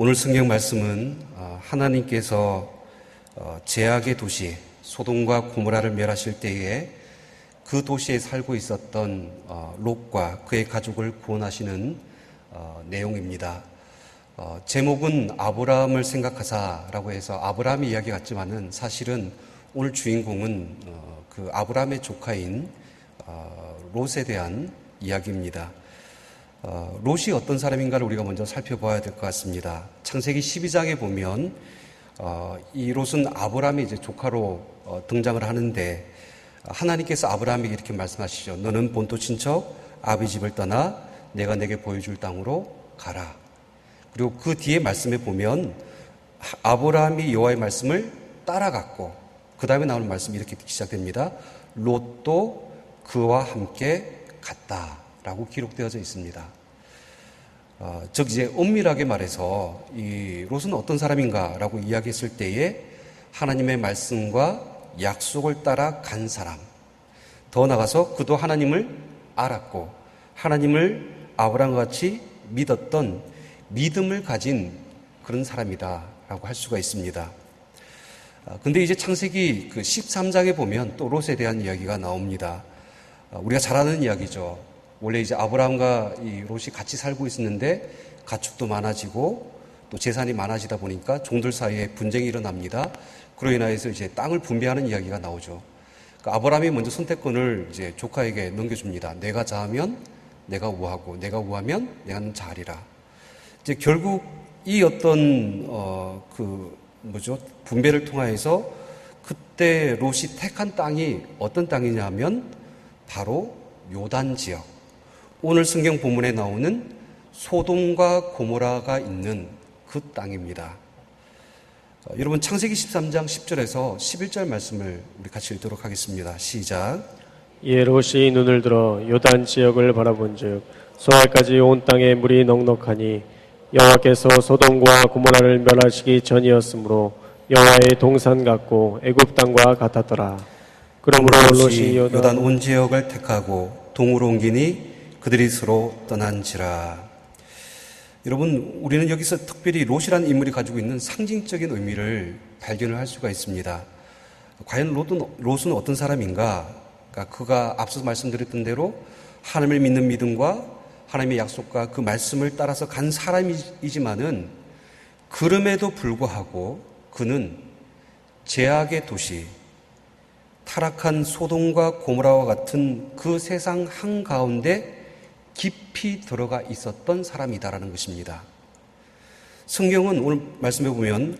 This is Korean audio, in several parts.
오늘 성경 말씀은 하나님께서 죄악의 도시 소돔과 고모라를 멸하실 때에 그 도시에 살고 있었던 롯과 그의 가족을 구원하시는 내용입니다. 제목은 아브라함을 생각하사라고 해서 아브라함의 이야기 같지만은 사실은 오늘 주인공은 그 아브라함의 조카인 롯에 대한 이야기입니다. 롯이 어떤 사람인가를 우리가 먼저 살펴봐야 될 것 같습니다. 창세기 12장에 보면 이 롯은 아브라함의 이제 조카로 등장을 하는데 하나님께서 아브라함에게 이렇게 말씀하시죠. 너는 본토 친척 아비 집을 떠나 내가 내게 보여줄 땅으로 가라. 그리고 그 뒤에 말씀에 보면 아브라함이 여호와의 말씀을 따라갔고 그 다음에 나오는 말씀이 이렇게 시작됩니다. 롯도 그와 함께 갔다라고 기록되어져 있습니다. 즉 이제 엄밀하게 말해서 이 롯은 어떤 사람인가라고 이야기했을 때에 하나님의 말씀과 약속을 따라 간 사람, 더 나아가서 그도 하나님을 알았고 하나님을 아브라함과 같이 믿었던 믿음을 가진 그런 사람이다라고 할 수가 있습니다. 근데 이제 창세기 그 13장에 보면 또 롯에 대한 이야기가 나옵니다. 우리가 잘 아는 이야기죠. 원래 이제 아브라함과 이 롯이 같이 살고 있었는데 가축도 많아지고 또 재산이 많아지다 보니까 종들 사이에 분쟁이 일어납니다. 그로 인하여서 이제 땅을 분배하는 이야기가 나오죠. 그러니까 아브라함이 먼저 선택권을 이제 조카에게 넘겨줍니다. 내가 자하면 내가 우하고 내가 우하면 내가 자하리라. 이제 결국 이 어떤 분배를 통하여서 그때 롯이 택한 땅이 어떤 땅이냐 하면 바로 요단 지역, 오늘 성경 본문에 나오는 소돔과 고모라가 있는 그 땅입니다. 여러분 창세기 13장 10절에서 11절 말씀을 우리 같이 읽도록 하겠습니다. 시작. 이에 롯이 눈을 들어 요단 지역을 바라본즉 소알까지 온 땅에 물이 넉넉하니 여호와께서 소돔과 고모라를 멸하시기 전이었으므로 여호와의 동산 같고 애굽 땅과 같았더라. 그러므로 롯이 요단 온 지역을 택하고 동으로 옮기니 그들이 서로 떠난지라. 여러분, 우리는 여기서 특별히 롯이라는 인물이 가지고 있는 상징적인 의미를 발견을 할 수가 있습니다. 과연 롯은 어떤 사람인가? 그러니까 그가 앞서 말씀드렸던 대로 하나님을 믿는 믿음과 하나님의 약속과 그 말씀을 따라서 간 사람이지만은 그럼에도 불구하고 그는 죄악의 도시, 타락한 소돔과 고모라와 같은 그 세상 한가운데 깊이 들어가 있었던 사람이다라는 것입니다. 성경은 오늘 말씀해 보면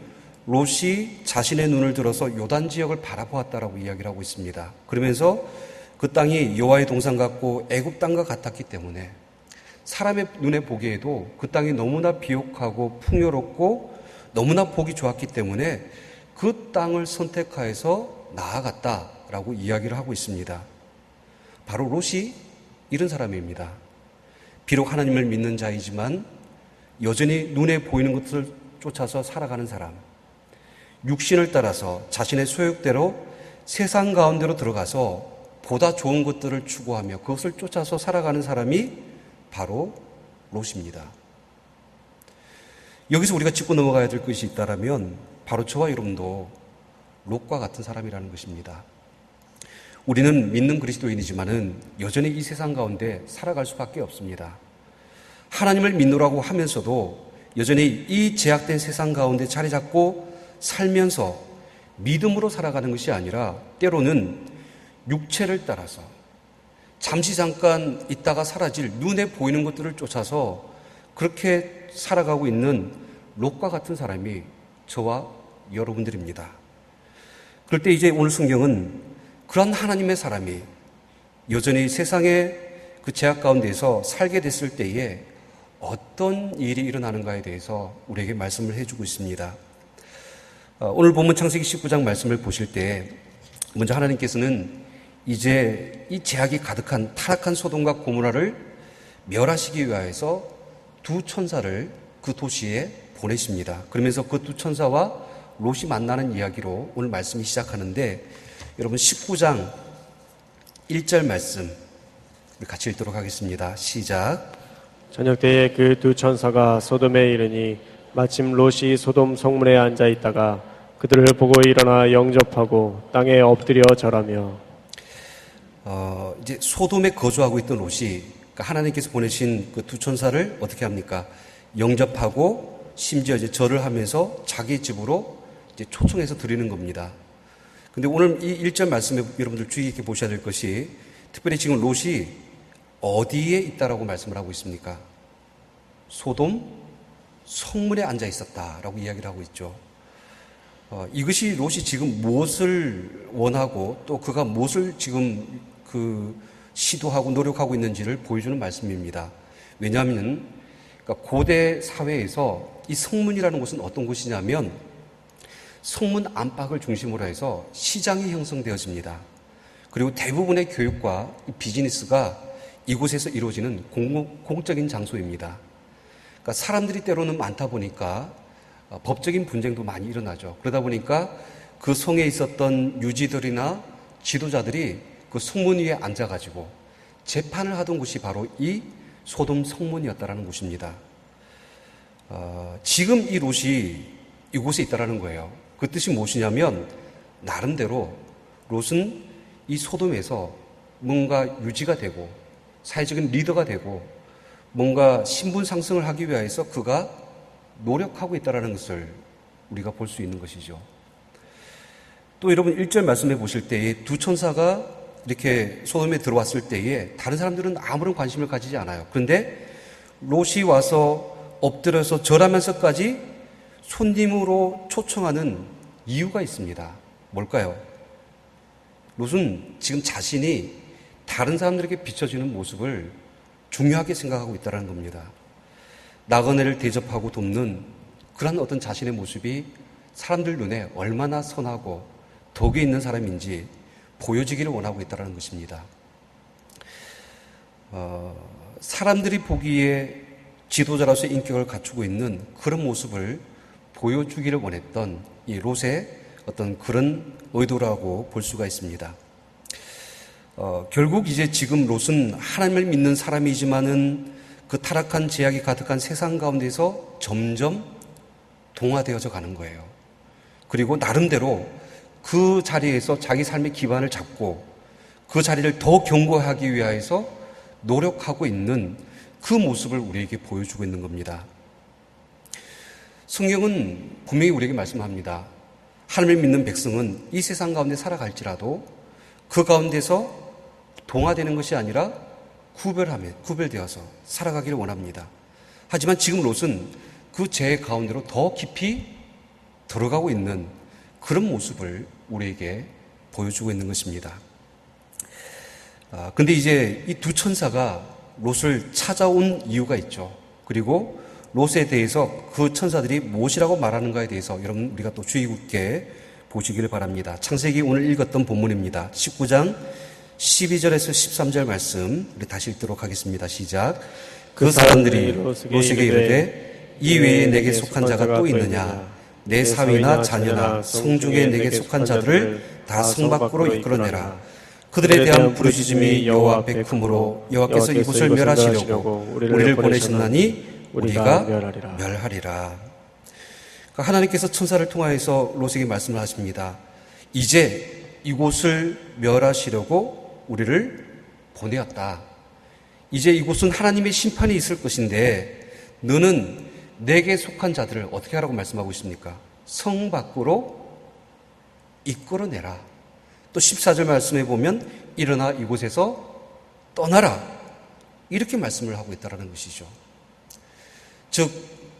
롯이 자신의 눈을 들어서 요단 지역을 바라보았다라고 이야기를 하고 있습니다. 그러면서 그 땅이 여호와의 동산 같고 애굽 땅과 같았기 때문에 사람의 눈에 보기에도 그 땅이 너무나 비옥하고 풍요롭고 너무나 보기 좋았기 때문에 그 땅을 선택하여서 나아갔다라고 이야기를 하고 있습니다. 바로 롯이 이런 사람입니다. 비록 하나님을 믿는 자이지만 여전히 눈에 보이는 것을 쫓아서 살아가는 사람, 육신을 따라서 자신의 소욕대로 세상 가운데로 들어가서 보다 좋은 것들을 추구하며 그것을 쫓아서 살아가는 사람이 바로 롯입니다. 여기서 우리가 짚고 넘어가야 될 것이 있다면 바로 저와 여러분도 롯과 같은 사람이라는 것입니다. 우리는 믿는 그리스도인이지만은 여전히 이 세상 가운데 살아갈 수밖에 없습니다. 하나님을 믿노라고 하면서도 여전히 이 제약된 세상 가운데 자리 잡고 살면서 믿음으로 살아가는 것이 아니라 때로는 육체를 따라서 잠시 잠깐 있다가 사라질 눈에 보이는 것들을 쫓아서 그렇게 살아가고 있는 롯과 같은 사람이 저와 여러분들입니다. 그럴 때 이제 오늘 성경은 그런 하나님의 사람이 여전히 세상의 그 제약 가운데서 살게 됐을 때에 어떤 일이 일어나는가에 대해서 우리에게 말씀을 해주고 있습니다. 오늘 본문 창세기 19장 말씀을 보실 때 먼저 하나님께서는 이제 이 제약이 가득한 타락한 소돔과 고모라를 멸하시기 위하여서 두 천사를 그 도시에 보내십니다. 그러면서 그 두 천사와 롯이 만나는 이야기로 오늘 말씀이 시작하는데 여러분 19장 1절 말씀 같이 읽도록 하겠습니다. 시작. 저녁 때에 그 두 천사가 소돔에 이르니 마침 롯이 소돔 성문에 앉아 있다가 그들을 보고 일어나 영접하고 땅에 엎드려 절하며. 이제 소돔에 거주하고 있던 롯이 그러니까 하나님께서 보내신 그 두 천사를 어떻게 합니까? 영접하고 심지어 이제 절을 하면서 자기 집으로 이제 초청해서 드리는 겁니다. 근데 오늘 이 1절 말씀에 여러분들 주의 깊게 보셔야 될 것이 특별히 지금 롯이 어디에 있다라고 말씀을 하고 있습니까? 소돔 성문에 앉아 있었다라고 이야기를 하고 있죠. 이것이 롯이 지금 무엇을 원하고 또 그가 무엇을 지금 시도하고 노력하고 있는지를 보여주는 말씀입니다. 왜냐하면 그러니까 고대 사회에서 이 성문이라는 곳은 어떤 곳이냐면 성문 안팎을 중심으로 해서 시장이 형성되어집니다. 그리고 대부분의 교육과 비즈니스가 이곳에서 이루어지는 공적인 장소입니다. 그러니까 사람들이 때로는 많다 보니까 법적인 분쟁도 많이 일어나죠. 그러다 보니까 그 성에 있었던 유지들이나 지도자들이 그 성문 위에 앉아가지고 재판을 하던 곳이 바로 이 소돔 성문이었다라는 곳입니다. 지금 이 롯이 이곳에 있다라는 거예요. 그 뜻이 무엇이냐면 나름대로 롯은 이 소돔에서 뭔가 유지가 되고 사회적인 리더가 되고 뭔가 신분 상승을 하기 위해서 그가 노력하고 있다는 것을 우리가 볼 수 있는 것이죠. 또 여러분 1절 말씀해 보실 때에 두 천사가 이렇게 소돔에 들어왔을 때에 다른 사람들은 아무런 관심을 가지지 않아요. 그런데 롯이 와서 엎드려서 절하면서까지 손님으로 초청하는 이유가 있습니다. 뭘까요? 롯은 지금 자신이 다른 사람들에게 비춰지는 모습을 중요하게 생각하고 있다는 겁니다. 나그네를 대접하고 돕는 그런 어떤 자신의 모습이 사람들 눈에 얼마나 선하고 덕이 있는 사람인지 보여지기를 원하고 있다는 것입니다. 사람들이 보기에 지도자로서 인격을 갖추고 있는 그런 모습을 보여주기를 원했던 이 롯의 어떤 그런 의도라고 볼 수가 있습니다. 결국 이제 지금 롯은 하나님을 믿는 사람이지만은 그 타락한 제약이 가득한 세상 가운데서 점점 동화되어져 가는 거예요. 그리고 나름대로 그 자리에서 자기 삶의 기반을 잡고 그 자리를 더 견고하기 위해서 노력하고 있는 그 모습을 우리에게 보여주고 있는 겁니다. 성경은 분명히 우리에게 말씀합니다. 하나님을 믿는 백성은 이 세상 가운데 살아갈지라도 그 가운데서 동화되는 것이 아니라 구별되어서 살아가기를 원합니다. 하지만 지금 롯은 그 죄 가운데로 더 깊이 들어가고 있는 그런 모습을 우리에게 보여주고 있는 것입니다. 근데 이제 이 두 천사가 롯을 찾아온 이유가 있죠. 그리고 롯에 대해서 그 천사들이 무엇이라고 말하는가에 대해서 여러분 우리가 또 주의 깊게 보시기를 바랍니다. 창세기 오늘 읽었던 본문입니다. 19장 12절에서 13절 말씀 우리 다시 읽도록 하겠습니다. 시작. 그 사람들이 롯에게 이르되 이 외에 내게 속한 자가 또 있느냐? 내 사위나 자녀나 성중에 내게 속한 자들을 다 성 밖으로 이끌어내라. 그들에 대한 부르짖음이 여호와 앞에 크므로 여호와께서 이곳을 멸하시려고 우리를 보내셨나니 우리가 멸하리라. 그러니까 하나님께서 천사를 통하여서 롯에게 말씀을 하십니다. 이제 이곳을 멸하시려고 우리를 보내었다. 이제 이곳은 하나님의 심판이 있을 것인데 너는 내게 속한 자들을 어떻게 하라고 말씀하고 있습니까? 성 밖으로 이끌어내라. 또 14절 말씀해 보면 일어나 이곳에서 떠나라. 이렇게 말씀을 하고 있다는 것이죠. 즉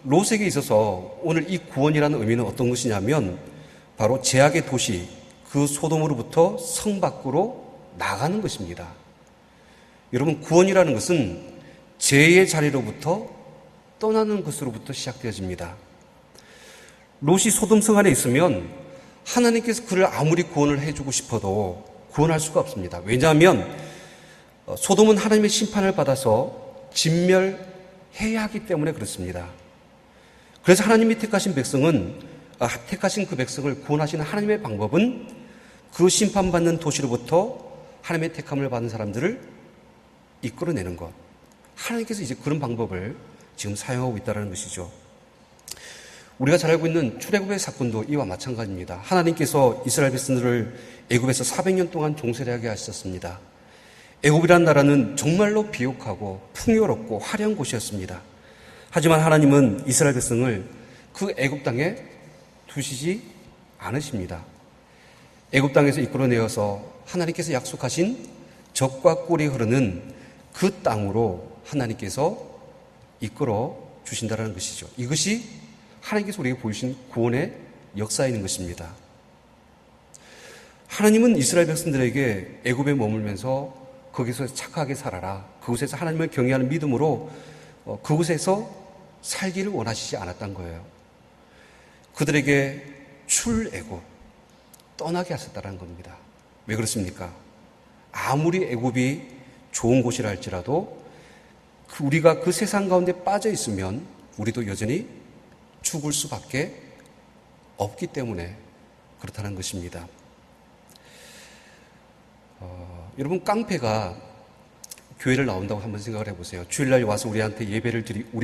롯에게 있어서 오늘 이 구원이라는 의미는 어떤 것이냐면 바로 죄악의 도시 그 소돔으로부터 성 밖으로 나가는 것입니다. 여러분 구원이라는 것은 죄의 자리로부터 떠나는 것으로부터 시작되어집니다. 롯이 소돔성 안에 있으면 하나님께서 그를 아무리 구원을 해주고 싶어도 구원할 수가 없습니다. 왜냐하면 소돔은 하나님의 심판을 받아서 진멸해야 하기 때문에 그렇습니다. 그래서 하나님이 택하신 그 백성을 구원하시는 하나님의 방법은 그 심판받는 도시로부터 하나님의 택함을 받은 사람들을 이끌어내는 것. 하나님께서 이제 그런 방법을 지금 사용하고 있다는 것이죠. 우리가 잘 알고 있는 출애굽의 사건도 이와 마찬가지입니다. 하나님께서 이스라엘 백성들을 애굽에서 400년 동안 종살이하게 하셨습니다. 애굽이란 나라는 정말로 비옥하고 풍요롭고 화려한 곳이었습니다. 하지만 하나님은 이스라엘 백성을 그 애굽 땅에 두시지 않으십니다. 애굽 땅에서 이끌어내어서 하나님께서 약속하신 젖과 꿀이 흐르는 그 땅으로 하나님께서 이끌어 주신다는 것이죠. 이것이 하나님께서 우리에게 보이신 구원의 역사인 것입니다. 하나님은 이스라엘 백성들에게 애굽에 머물면서 거기서 착하게 살아라, 그곳에서 하나님을 경외하는 믿음으로 그곳에서 살기를 원하시지 않았던 거예요. 그들에게 출애굽, 떠나게 하셨다는 겁니다. 왜 그렇습니까? 아무리 애굽이 좋은 곳이라 할지라도 우리가 그 세상 가운데 빠져 있으면 우리도 여전히 죽을 수밖에 없기 때문에 그렇다는 것입니다. 여러분, 깡패가 교회를 나온다고 한번 생각을 해보세요. 주일날 와서 우리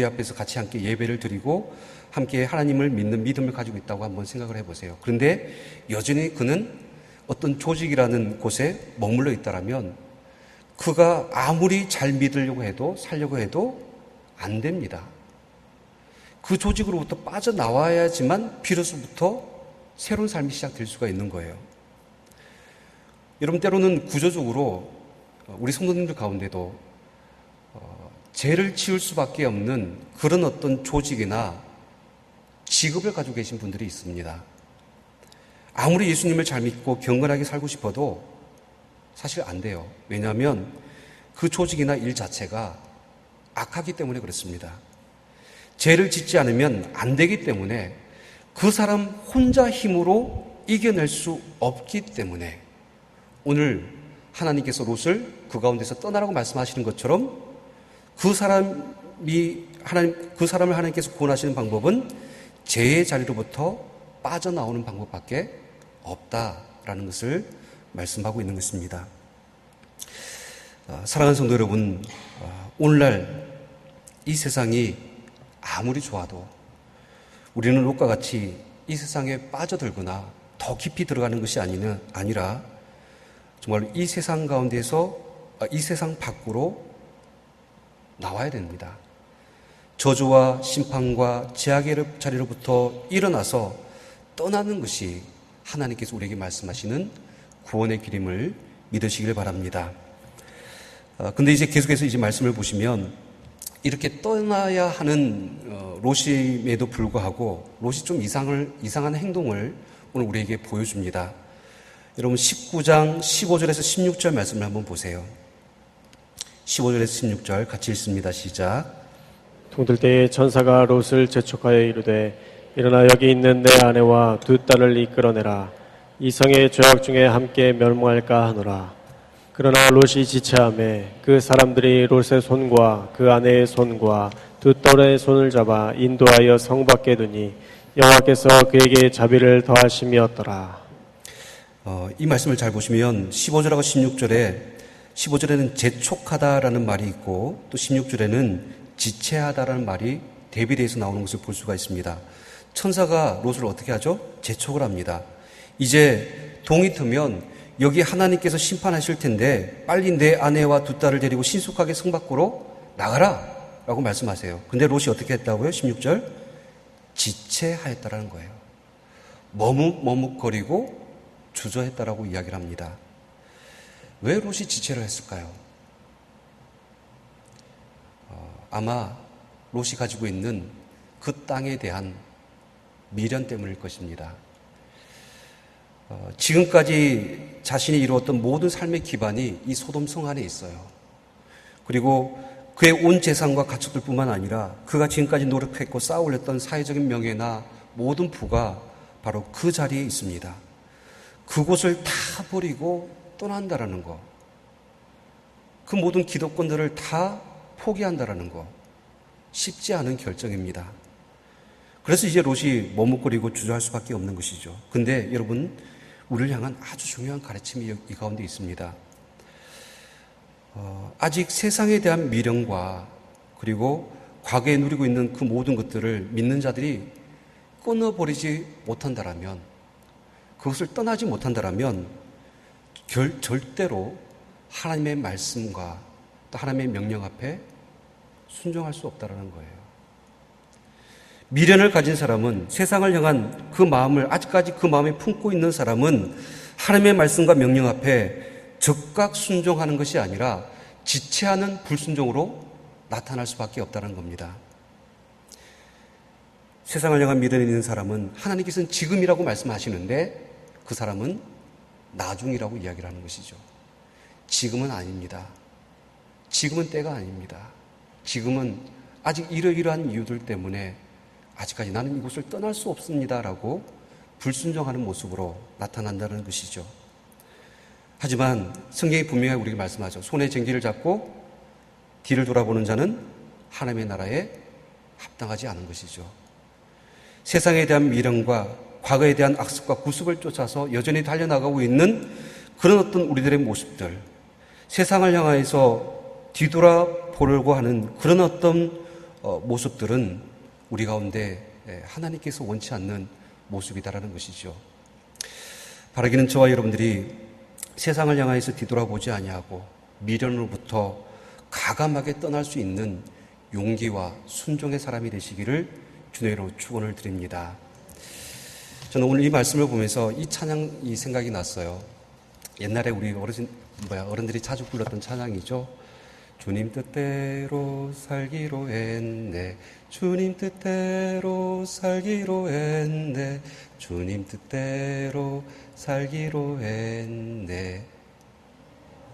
앞에서 같이 함께 예배를 드리고 함께 하나님을 믿는 믿음을 가지고 있다고 한번 생각을 해보세요. 그런데 여전히 그는 어떤 조직이라는 곳에 머물러 있다라면 그가 아무리 잘 믿으려고 해도 살려고 해도 안 됩니다. 그 조직으로부터 빠져나와야지만 비로소부터 새로운 삶이 시작될 수가 있는 거예요. 여러분, 때로는 구조적으로 우리 성도님들 가운데도 죄를 지을 수밖에 없는 그런 어떤 조직이나 직업을 가지고 계신 분들이 있습니다. 아무리 예수님을 잘 믿고 경건하게 살고 싶어도 사실 안 돼요. 왜냐하면 그 조직이나 일 자체가 악하기 때문에 그렇습니다. 죄를 짓지 않으면 안 되기 때문에 그 사람 혼자 힘으로 이겨낼 수 없기 때문에 오늘 하나님께서 롯을 그 가운데서 떠나라고 말씀하시는 것처럼 그 사람을 하나님께서 구원하시는 방법은 죄의 자리로부터 빠져나오는 방법밖에 없다라는 것을 말씀하고 있는 것입니다. 사랑하는 성도 여러분, 오늘날 이 세상이 아무리 좋아도 우리는 롯과 같이 이 세상에 빠져들거나 더 깊이 들어가는 것이 아니라 정말 이 세상 가운데서 이 세상 밖으로 나와야 됩니다. 저주와 심판과 제약의 자리로부터 일어나서 떠나는 것이 하나님께서 우리에게 말씀하시는 구원의 길임을 믿으시길 바랍니다. 근데 이제 계속해서 이제 말씀을 보시면 이렇게 떠나야 하는 롯임에도 불구하고 롯이 좀 이상한 행동을 오늘 우리에게 보여줍니다. 여러분, 19장 15절에서 16절 말씀을 한번 보세요. 15절에서 16절 같이 읽습니다. 시작. 동들 때에 천사가 롯을 재촉하여 이르되 일어나 여기 있는 내 아내와 두 딸을 이끌어내라. 이 성의 죄악 중에 함께 멸망할까 하노라. 그러나 롯이 지체하매 그 사람들이 롯의 손과 그 아내의 손과 두 딸의 손을 잡아 인도하여 성 밖에 두니 여호와께서 그에게 자비를 더하심이었더라. 이 말씀을 잘 보시면 15절하고 15절에는 재촉하다라는 말이 있고 또 16절에는 지체하다라는 말이 대비돼서 나오는 것을 볼 수가 있습니다. 천사가 롯을 어떻게 하죠? 재촉을 합니다. 이제 동이 트면 여기 하나님께서 심판하실 텐데 빨리 내 아내와 두 딸을 데리고 신속하게 성 밖으로 나가라 라고 말씀하세요. 근데 롯이 어떻게 했다고요? 16절 지체하였다라는 거예요. 머뭇머뭇거리고 주저했다라고 이야기를 합니다. 왜 롯이 지체를 했을까요? 아마 롯이 가지고 있는 그 땅에 대한 미련 때문일 것입니다. 지금까지 자신이 이루었던 모든 삶의 기반이 이 소돔 성 안에 있어요. 그리고 그의 온 재산과 가축들 뿐만 아니라 그가 지금까지 노력했고 쌓아올렸던 사회적인 명예나 모든 부가 바로 그 자리에 있습니다. 그곳을 다 버리고 떠난다라는 거, 그 모든 기득권들을 다 포기한다라는 거, 쉽지 않은 결정입니다. 그래서 이제 롯이 머뭇거리고 주저할 수밖에 없는 것이죠. 근데 여러분, 우리를 향한 아주 중요한 가르침이 이 가운데 있습니다. 아직 세상에 대한 미련과 그리고 과거에 누리고 있는 그 모든 것들을 믿는 자들이 끊어버리지 못한다라면, 그것을 떠나지 못한다라면 절대로 하나님의 말씀과 또 하나님의 명령 앞에 순종할 수 없다는 거예요. 미련을 가진 사람은, 세상을 향한 그 마음을 아직까지 그 마음에 품고 있는 사람은 하나님의 말씀과 명령 앞에 즉각 순종하는 것이 아니라 지체하는 불순종으로 나타날 수밖에 없다는 겁니다. 세상을 향한 미련이 있는 사람은 하나님께서는 지금이라고 말씀하시는데 그 사람은 나중이라고 이야기를 하는 것이죠. 지금은 아닙니다. 지금은 때가 아닙니다. 지금은 아직 이러이러한 이유들 때문에 아직까지 나는 이곳을 떠날 수 없습니다라고 불순종하는 모습으로 나타난다는 것이죠. 하지만 성경이 분명히 우리에게 말씀하죠. 손에 쟁기를 잡고 뒤를 돌아보는 자는 하나님의 나라에 합당하지 않은 것이죠. 세상에 대한 미련과 과거에 대한 악습과 구습을 쫓아서 여전히 달려나가고 있는 그런 어떤 우리들의 모습들, 세상을 향해서 뒤돌아보려고 하는 그런 어떤 모습들은 우리 가운데 하나님께서 원치 않는 모습이다라는 것이죠. 바라기는 저와 여러분들이 세상을 향해서 뒤돌아보지 아니하고 미련으로부터 가감하게 떠날 수 있는 용기와 순종의 사람이 되시기를 주의 이름으로 축원을 드립니다. 저는 오늘 이 말씀을 보면서 이 찬양이 생각이 났어요. 옛날에 우리 어른들이 자주 불렀던 찬양이죠. 주님 뜻대로 살기로 했네. 주님 뜻대로 살기로 했네. 주님 뜻대로 살기로 했네.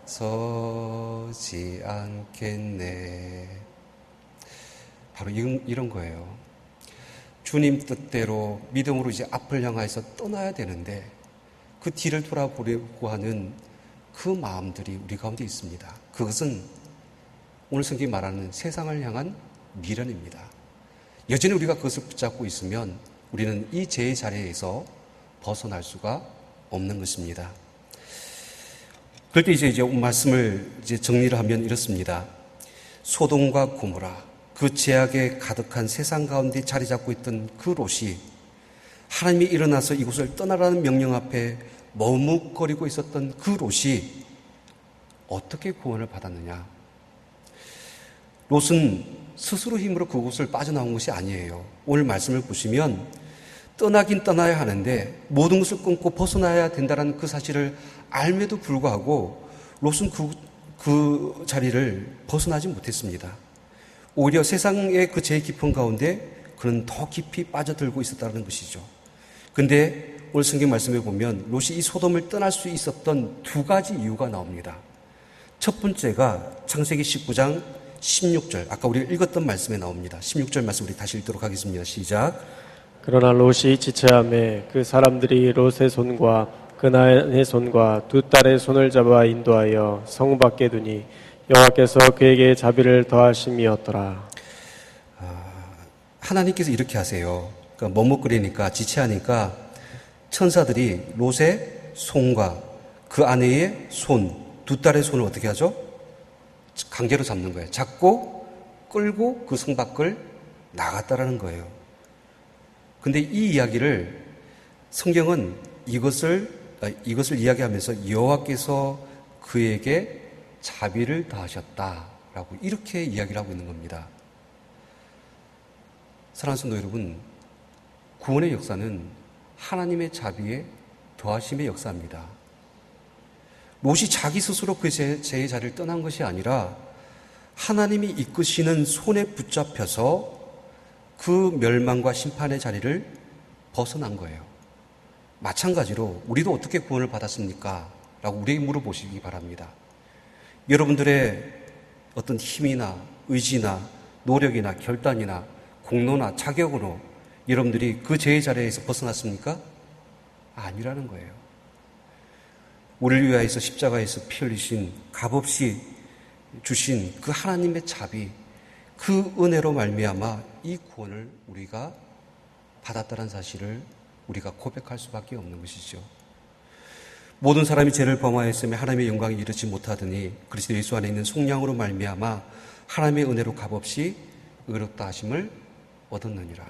서지 않겠네. 바로 이런 거예요. 주님 뜻대로 믿음으로 이제 앞을 향해서 떠나야 되는데 그 뒤를 돌아보려고 하는 그 마음들이 우리 가운데 있습니다. 그것은 오늘 성경이 말하는 세상을 향한 미련입니다. 여전히 우리가 그것을 붙잡고 있으면 우리는 이 죄의 자리에서 벗어날 수가 없는 것입니다. 그럴 때 이제 말씀을 정리를 하면 이렇습니다. 소돔과 고모라, 그 죄악에 가득한 세상 가운데 자리 잡고 있던 그 롯이 하나님이 일어나서 이곳을 떠나라는 명령 앞에 머뭇거리고 있었던 그 롯이 어떻게 구원을 받았느냐? 롯은 스스로 힘으로 그곳을 빠져나온 것이 아니에요. 오늘 말씀을 보시면 떠나긴 떠나야 하는데 모든 것을 끊고 벗어나야 된다는 그 사실을 알매도 불구하고 롯은 그 자리를 벗어나지 못했습니다. 오히려 세상의 그 죄의 깊은 가운데 그는 더 깊이 빠져들고 있었다는 것이죠. 근데 오늘 성경 말씀에 보면 롯이 이 소돔을 떠날 수 있었던 두 가지 이유가 나옵니다. 첫 번째가 창세기 19장 16절, 아까 우리가 읽었던 말씀에 나옵니다. 16절 말씀 우리 다시 읽도록 하겠습니다. 시작. 그러나 롯이 지체함에 그 사람들이 롯의 손과 그나의 손과 두 딸의 손을 잡아 인도하여 성 밖에 두니 여호와께서 그에게 자비를 더하심이었더라. 하나님께서 이렇게 하세요. 그러니까 머뭇거리니까 지체하니까 천사들이 롯의 손과 그 아내의 손, 두 딸의 손을 어떻게 하죠? 강제로 잡는 거예요. 잡고 끌고 그 성 밖을 나갔다라는 거예요. 근데 이 이야기를 성경은 이것을 이야기하면서 여호와께서 그에게 자비를 더하셨다라고 이렇게 이야기를 하고 있는 겁니다. 사랑하는 성도 여러분, 구원의 역사는 하나님의 자비에 더하심의 역사입니다. 롯이 자기 스스로 그 죄의 자리를 떠난 것이 아니라 하나님이 이끄시는 손에 붙잡혀서 그 멸망과 심판의 자리를 벗어난 거예요. 마찬가지로 우리도 어떻게 구원을 받았습니까? 라고 우리에게 물어보시기 바랍니다. 여러분들의 어떤 힘이나 의지나 노력이나 결단이나 공로나 자격으로 여러분들이 그 죄의 자리에서 벗어났습니까? 아니라는 거예요. 우리를 위하여서 십자가에서 피 흘리신 값없이 주신 그 하나님의 자비, 그 은혜로 말미암아 이 구원을 우리가 받았다는 사실을 우리가 고백할 수밖에 없는 것이죠. 모든 사람이 죄를 범하였으며 하나님의 영광에 이르지 못하더니 그리스도 예수 안에 있는 속량으로 말미암아 하나님의 은혜로 값없이 의롭다 하심을 얻었느니라.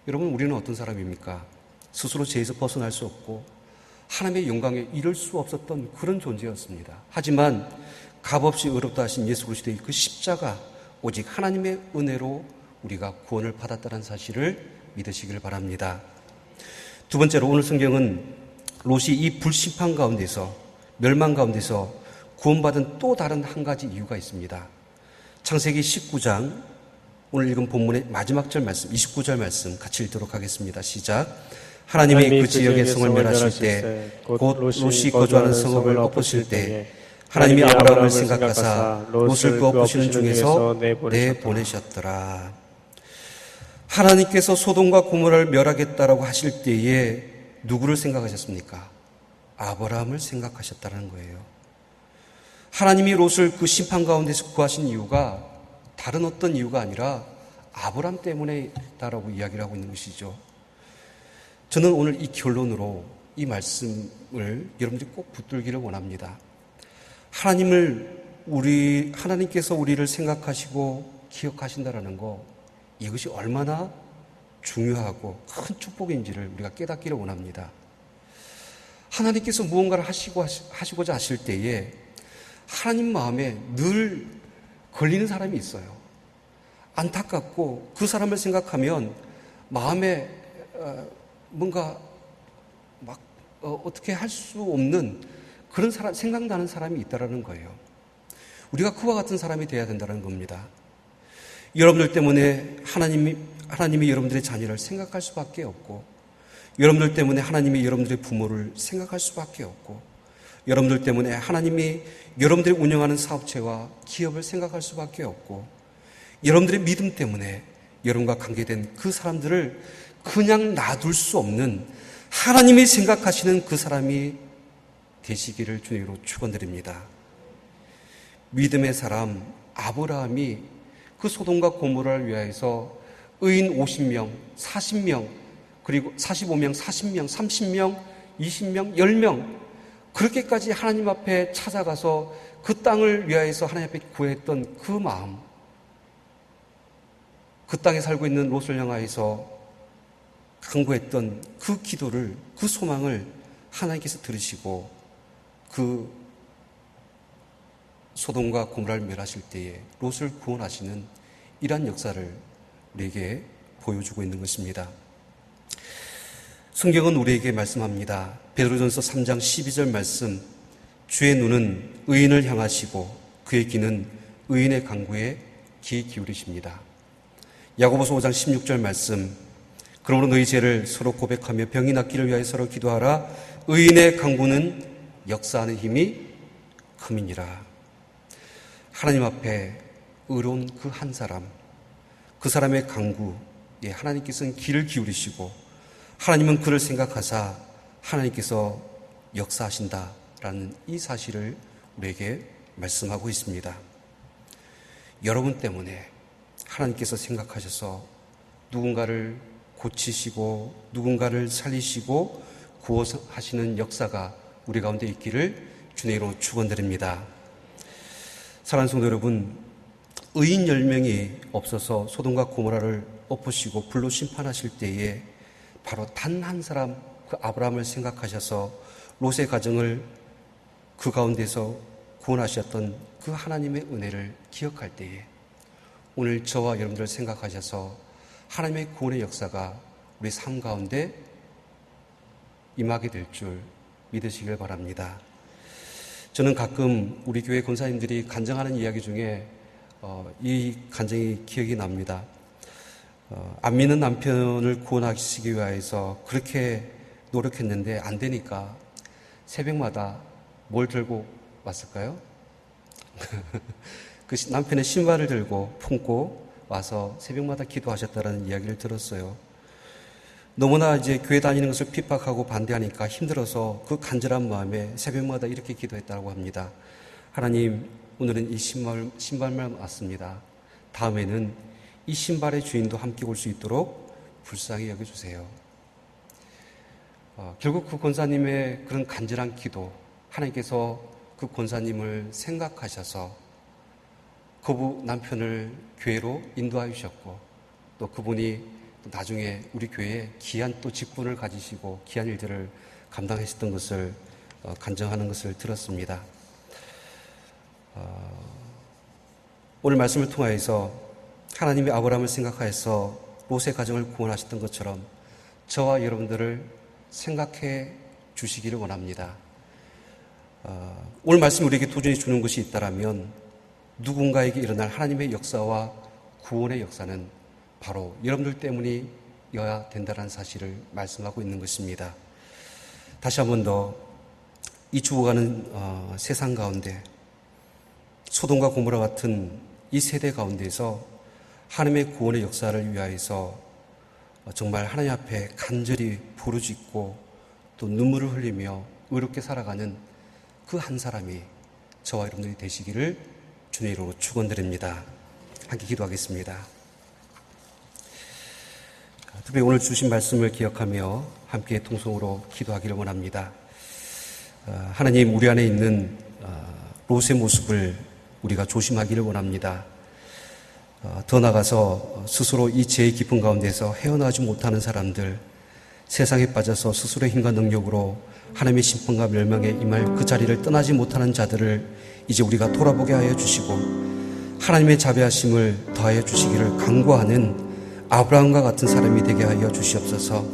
여러분, 우리는 어떤 사람입니까? 스스로 죄에서 벗어날 수 없고 하나님의 영광에 이를 수 없었던 그런 존재였습니다. 하지만 값없이 의롭다 하신 예수 그리스도의 그 십자가, 오직 하나님의 은혜로 우리가 구원을 받았다는 사실을 믿으시길 바랍니다. 두 번째로 오늘 성경은 롯이 이 불심판 가운데서, 멸망 가운데서 구원받은 또 다른 한 가지 이유가 있습니다. 창세기 19장 오늘 읽은 본문의 마지막 절 말씀, 29절 말씀 같이 읽도록 하겠습니다. 시작. 하나님이 그 지역의 성을 멸하실 때, 곧 롯이 거주하는 성읍을 엎으실 때, 하나님이 아브라함을 생각하사 롯을 그 엎으시는 중에서 내보내셨더라. 하나님께서 소돔과 고모라를 멸하겠다라고 하실 때에 누구를 생각하셨습니까? 아브라함을 생각하셨다는 거예요. 하나님이 롯을 그 심판 가운데서 구하신 이유가 다른 어떤 이유가 아니라 아브라함 때문에다라고 이야기를 하고 있는 것이죠. 저는 오늘 이 결론으로 이 말씀을 여러분들이 꼭 붙들기를 원합니다. 하나님께서 우리를 생각하시고 기억하신다라는 거, 이것이 얼마나 중요하고 큰 축복인지를 우리가 깨닫기를 원합니다. 하나님께서 무언가를 하시고자 하실 때에 하나님 마음에 늘 걸리는 사람이 있어요. 안타깝고 그 사람을 생각하면 마음에 뭔가 막 어떻게 할 수 없는 그런 사람, 생각나는 사람이 있다라는 거예요. 우리가 그와 같은 사람이 되어야 된다는 겁니다. 여러분들 때문에 하나님이 여러분들의 자녀를 생각할 수밖에 없고, 여러분들 때문에 하나님이 여러분들의 부모를 생각할 수밖에 없고, 여러분들 때문에 하나님이 여러분들이 운영하는 사업체와 기업을 생각할 수밖에 없고, 여러분들의 믿음 때문에 여러분과 관계된 그 사람들을 그냥 놔둘 수 없는 하나님이 생각하시는 그 사람이 되시기를 주님으로 축원드립니다. 믿음의 사람 아브라함이 그 소돔과 고모라를 위하여서 의인 50명, 40명, 그리고 45명, 40명, 30명, 20명, 10명 그렇게까지 하나님 앞에 찾아가서 그 땅을 위하여서 하나님 앞에 구했던 그 마음, 그 땅에 살고 있는 롯을 향하여서 간구했던 그 기도를, 그 소망을 하나님께서 들으시고 그 소돔과 고모라를 멸하실 때에 롯을 구원하시는 이러한 역사를 우리에게 보여주고 있는 것입니다. 성경은 우리에게 말씀합니다. 베드로전서 3장 12절 말씀, 주의 눈은 의인을 향하시고 그의 귀는 의인의 간구에 귀 기울이십니다. 야고보서 5장 16절 말씀, 그러므로 너희 죄를 서로 고백하며 병이 낫기를 위하여 서로 기도하라. 의인의 간구는 역사하는 힘이 큼이니라. 하나님 앞에 의로운 그 한 사람, 그 사람의 간구에 하나님께서는 귀를 기울이시고 하나님은 그를 생각하사 하나님께서 역사하신다라는 이 사실을 우리에게 말씀하고 있습니다. 여러분 때문에 하나님께서 생각하셔서 누군가를 고치시고 누군가를 살리시고 구원하시는 역사가 우리 가운데 있기를 주의 이름으로 축원드립니다. 사랑하는 성도 여러분, 의인 10명이 없어서 소돔과 고모라를 엎으시고 불로 심판하실 때에 바로 단 한 사람, 그 아브라함을 생각하셔서 롯의 가정을 그 가운데서 구원하셨던 그 하나님의 은혜를 기억할 때에 오늘 저와 여러분들을 생각하셔서 하나님의 구원의 역사가 우리 삶 가운데 임하게 될 줄 믿으시길 바랍니다. 저는 가끔 우리 교회 권사님들이 간증하는 이야기 중에 이 간증이 기억이 납니다. 안 믿는 남편을 구원하시기 위해서 그렇게 노력했는데 안 되니까 새벽마다 뭘 들고 왔을까요? 그 남편의 신발을 들고 품고 와서 새벽마다 기도하셨다는 이야기를 들었어요. 너무나 이제 교회 다니는 것을 핍박하고 반대하니까 힘들어서 그 간절한 마음에 새벽마다 이렇게 기도했다고 합니다. 하나님, 오늘은 이 신발만 왔습니다. 다음에는 이 신발의 주인도 함께 올 수 있도록 불쌍히 여겨주세요. 결국 그 권사님의 그런 간절한 기도, 하나님께서 그 권사님을 생각하셔서 그분 남편을 교회로 인도하여 주셨고 또 그분이 또 나중에 우리 교회에 귀한 또 직분을 가지시고 귀한 일들을 감당하셨던 것을 간증하는 것을 들었습니다. 오늘 말씀을 통하여서 하나님이 아브라함을 생각하여서 롯의 가정을 구원하셨던 것처럼 저와 여러분들을 생각해 주시기를 원합니다. 오늘 말씀이 우리에게 도전해 주는 것이 있다라면 누군가에게 일어날 하나님의 역사와 구원의 역사는 바로 여러분들 때문이어야 된다는 사실을 말씀하고 있는 것입니다. 다시 한 번 더 이 죽어가는 세상 가운데 소돔과 고모라 같은 이 세대 가운데서 하나님의 구원의 역사를 위하여서 정말 하나님 앞에 간절히 부르짖고 또 눈물을 흘리며 의롭게 살아가는 그 한 사람이 저와 여러분들이 되시기를 주님의 이름으로 축원드립니다. 함께 기도하겠습니다. 특별히 오늘 주신 말씀을 기억하며 함께 통성으로 기도하기를 원합니다. 하나님, 우리 안에 있는 롯의 모습을 우리가 조심하기를 원합니다. 더 나아가서 스스로 이 죄의 깊은 가운데서 헤어나지 못하는 사람들, 세상에 빠져서 스스로의 힘과 능력으로 하나님의 심판과 멸망에 임할 그 자리를 떠나지 못하는 자들을 이제 우리가 돌아보게 하여 주시고 하나님의 자비하심을 더하여 주시기를 간구하는 아브라함과 같은 사람이 되게 하여 주시옵소서.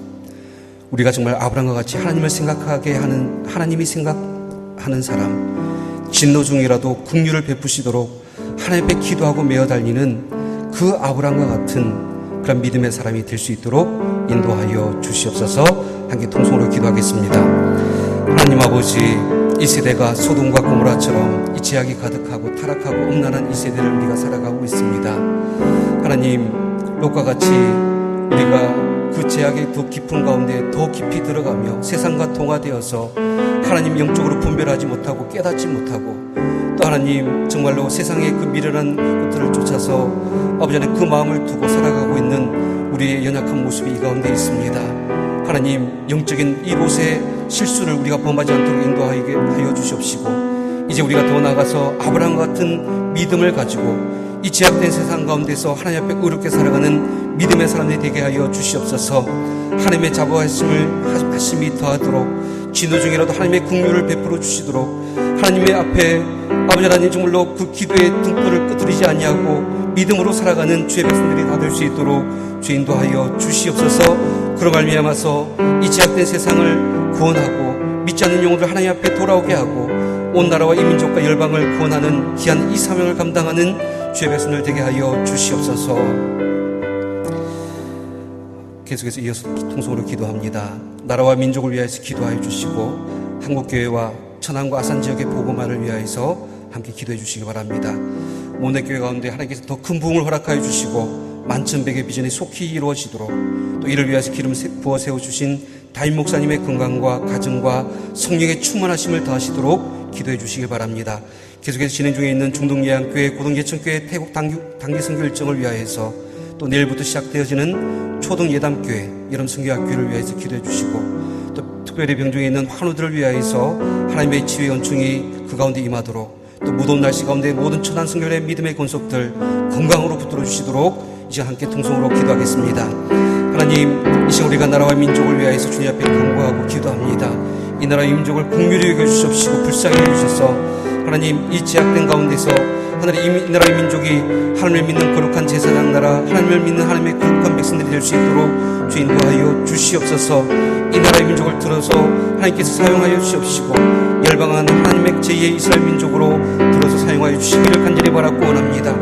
우리가 정말 아브라함과 같이 하나님을 생각하게 하는, 하나님이 생각하는 사람, 진노 중이라도 긍휼을 베푸시도록 하나님 앞에 기도하고 메어 달리는 그 아브라함과 같은 그런 믿음의 사람이 될 수 있도록 인도하여 주시옵소서. 함께 통성으로 기도하겠습니다. 하나님 아버지, 이 세대가 소돔과 고모라처럼 이 죄악이 가득하고 타락하고 음란한 이 세대를 우리가 살아가고 있습니다. 하나님, 롯과 같이 우리가 그 죄악의 더 깊은 가운데 더 깊이 들어가며 세상과 동화되어서 하나님 영적으로 분별하지 못하고 깨닫지 못하고 또 하나님 정말로 세상의 그 미련한 것들을 쫓아서 아버지 안에 그 마음을 두고 살아가고 있는 우리의 연약한 모습이 이 가운데 있습니다. 하나님, 영적인 이 롯의 실수를 우리가 범하지 않도록 인도하게 하여 주시옵시고 이제 우리가 더 나아가서 아브라함 같은 믿음을 가지고 이 제약된 세상 가운데서 하나님 앞에 의롭게 살아가는 믿음의 사람들이 되게 하여 주시옵소서. 하나님의 자비하심이 더하도록 진노 중이라도 하나님의 긍휼을 베풀어 주시도록 하나님의 앞에 아버지 하나님 정말로 그 기도의 등불을 끄트리지 아니하고 믿음으로 살아가는 주의 백성들이 다 될 수 있도록 주 인도하여 주시옵소서. 그로 말미암아서 이 제약된 세상을 구원하고 믿지 않는 영혼들 하나님 앞에 돌아오게 하고 온 나라와 이 민족과 열방을 구원하는 귀한 이 사명을 감당하는 주의 백성들 되게 하여 주시옵소서. 계속해서 이어서 통성으로 기도합니다. 나라와 민족을 위하여서 기도하여 주시고 한국교회와 천안과 아산 지역의 복음화를 위하여서 함께 기도해 주시기 바랍니다. 모내교회 가운데 하나님께서 더 큰 부흥을 허락하여 주시고 만천백의 비전이 속히 이루어지도록 또 이를 위해서 기름 부어 세워주신 다임 목사님의 건강과 가정과 성령의 충만하심을 더하시도록 기도해 주시기 바랍니다. 계속해서 진행 중에 있는 중동예안교회, 고동예천교회 태국 단기 선교 일정을 위하여서 또 내일부터 시작되어지는 초동예담교회, 여름 선교학교를 위하여서 기도해 주시고 또 특별히 병중에 있는 환우들을 위하여서 하나님의 치유의 은총이 그 가운데 임하도록 또 무더운 날씨 가운데 모든 천안 선교의 믿음의 권속들 건강으로 붙들어 주시도록 이제 함께 통성으로 기도하겠습니다. 하나님, 이 시간 우리가 나라와 민족을 위하여서 주님 앞에 간구하고 기도합니다. 이 나라와 민족을 긍휼히 여겨 주시옵시고 불쌍히 여주셔서 하나님, 이 제약된 가운데서 하나님, 이 나라의 민족이 하나님을 믿는 거룩한 제사장 나라, 하나님을 믿는 하나님의 거룩한 백성들이 될 수 있도록 주 인도하여 주시옵소서. 이 나라의 민족을 들어서 하나님께서 사용하여 주시옵시고 열방한 하나님의 제2의 이스라엘 민족으로 들어서 사용하여 주시기를 간절히 바라고 원합니다.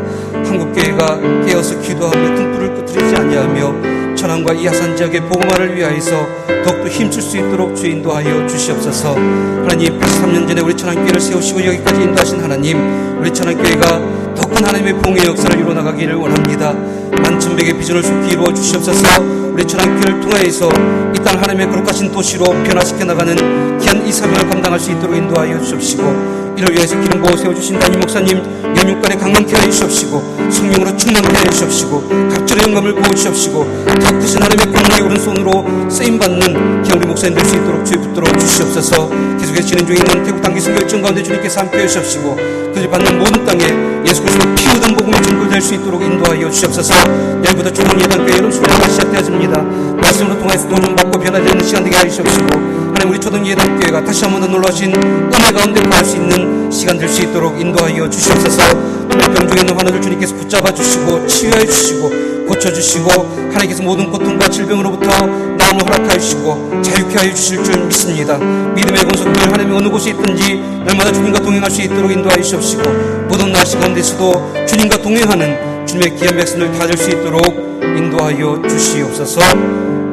한국교회가 깨어서 기도하며 등불을 끄트리지 아니하며 천안과 이 아산 지역의 복음화를 위하여서 더욱더 힘줄 수 있도록 주 인도하여 주시옵소서. 하나님, 83년 전에 우리 천안교회를 세우시고 여기까지 인도하신 하나님, 우리 천안교회가 더 큰 하나님의 봉의 역사를 이루어나가기를 원합니다. 만천백의 비전을 속히 이루어 주시옵소서. 우리 천안교회를 통하여서 이 땅 하나님의 거룩하신 도시로 변화시켜 나가는 귀한 이 사명을 감당할 수 있도록 인도하여 주시옵시고 이를 위해서 기름 부어 세워주신 담임 목사님 영육간에 강건케 하여 주시옵시고 성령으로 충만케 하여 주시옵시고 각절의 영감을 부어 주시옵시고 더 크신 하나님의 공로의 오른손으로 쓰임받는 귀한 우리 목사님 될 수 있도록 주의 붙들어 주시옵소서. 계속해서 진행 중에 있는 태국 단기 선교 일정 가운데 주님께서 함께 해 주시옵시고 그 그들이 받는 모든 땅에 예수 그리스도 피 묻은 복음이 전도될 수 있도록 인도하여 주시옵소서. 내일부터 초동 예단교회 여름 수련회가 시작되어집니다. 말씀으로 통해서 도전받고 변화되는 시간 되게 하시옵시고, 하나님 우리 초동 예단교회가 다시 한 번 더 놀라신 은혜 가운데 거할 수 있는 시간 될 수 있도록 인도하여 주시옵소서. 병중에 있는 환우들 주님께서 붙잡아 주시고 치유하여 주시고 고쳐주시고, 하나님께서 모든 고통과 질병으로부터 나음을 허락하여 주시고 자유케 하여 주실 줄 믿습니다. 믿음의 권속들 하나님이 어느 곳에 있든지 날마다 주님과 동행할 수 있도록 인도하여 주시옵시고, 모든 날씨 가운데서도 주님과 동행하는 주님의 귀한 백성들 다 될 수 있도록 인도하여 주시옵소서.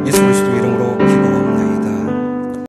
예수 그리스도 이름